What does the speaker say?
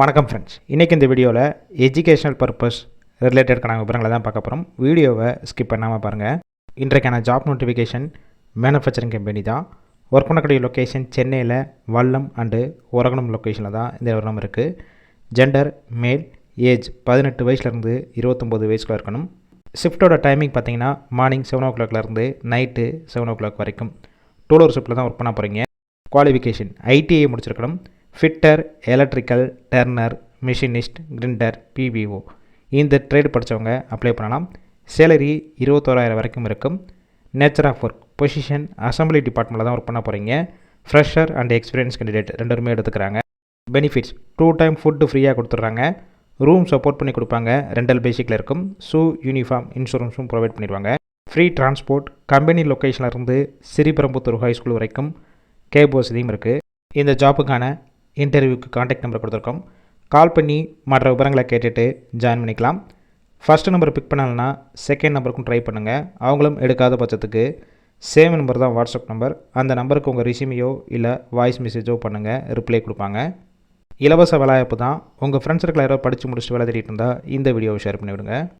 வணக்கம் ஃப்ரெண்ட்ஸ், இன்றைக்கி இந்த வீடியோவில் எஜுகேஷனல் பர்பஸ் ரிலேட்டட்கான விவரங்களை தான் பார்க்க போகிறோம். வீடியோவை ஸ்கிப் பண்ணாமல் பாருங்கள். இன்றைக்கான ஜாப் நோட்டிஃபிகேஷன் மேனுஃபேக்சரிங் கம்பெனி தான். ஒர்க் பண்ணக்கூடிய லொக்கேஷன் சென்னையில் வல்லம் அண்டு ஒரகணம் லொக்கேஷனில் தான் இந்த விவரம் இருக்குது. ஜெண்டர் மேல், ஏஜ் 18 வயசுலேருந்து 29 வயசுக்குள்ள இருக்கணும். ஷிஃப்ட்டோட டைமிங் பார்த்தீங்கன்னா மார்னிங் 7 o'clockலேருந்து நைட்டு 7 o'clock வரைக்கும் 2 hour ஷிஃப்ட்டில் தான் ஒர்க் பண்ண போகிறீங்க. குவாலிஃபிகேஷன் ஐடிஐ முடிச்சிருக்கணும். Fitter, electrical, turner, machinist, grinder, BPO இந்த ட்ரேடு படித்தவங்க அப்ளை பண்ணலாம். சேலரி 21,000 வரைக்கும் இருக்கும். Nature of work position assembly டிபார்ட்மெண்ட்டில் தான் ஒர்க் பண்ண போகிறீங்க. ஃப்ரெஷர் அண்ட் எக்ஸ்பீரியன்ஸ் கேண்டிடேட் ரெண்டுமே எடுத்துக்கிறாங்க. பெனிஃபிட்ஸ் 2 time ஃபுட்டு ஃப்ரீயாக கொடுத்துட்றாங்க. ரூம் சப்போர்ட் பண்ணி கொடுப்பாங்க. ரெண்டல் பேசிக்கில் இருக்கும். ஷூ, யூனிஃபார்ம், இன்சூரன்ஸும் ப்ரொவைட் பண்ணிடுவாங்க. ஃப்ரீ டிரான்ஸ்போர்ட் கம்பெனி லொக்கேஷன்லேருந்து ஸ்ரீபெரும்புத்தூர் ஹைஸ்கூல் வரைக்கும் கேப் வசதியும் இருக்குது. இந்த ஜாப்புக்கான இன்டர்வியூக்கு காண்டாக்ட் நம்பர் கொடுத்துருக்கோம். கால் பண்ணி மற்ற விவரங்களை கேட்டுட்டு ஜாயின் பண்ணிக்கலாம். ஃபஸ்ட்டு நம்பர் பிக் பண்ணலன்னா செகண்ட் நம்பருக்கும் ட்ரை பண்ணுங்கள். அவங்களும் எடுக்காத பட்சத்துக்கு சேம் நம்பர் தான் வாட்ஸ்அப் நம்பர். அந்த நம்பருக்கு உங்கள் ரெஸ்யூமையோ இல்லை வாய்ஸ் மெசேஜோ பண்ணுங்கள், ரிப்ளை கொடுப்பாங்க. இலவச வேலைவாய்ப்பு தான். உங்கள் ஃப்ரெண்ட்ஸ் சர்க்கிள் யாரோ படித்து முடிச்சுட்டு வேலை தேடிட்டு இருந்தால் இந்த வீடியோவை ஷேர் பண்ணிவிடுங்க.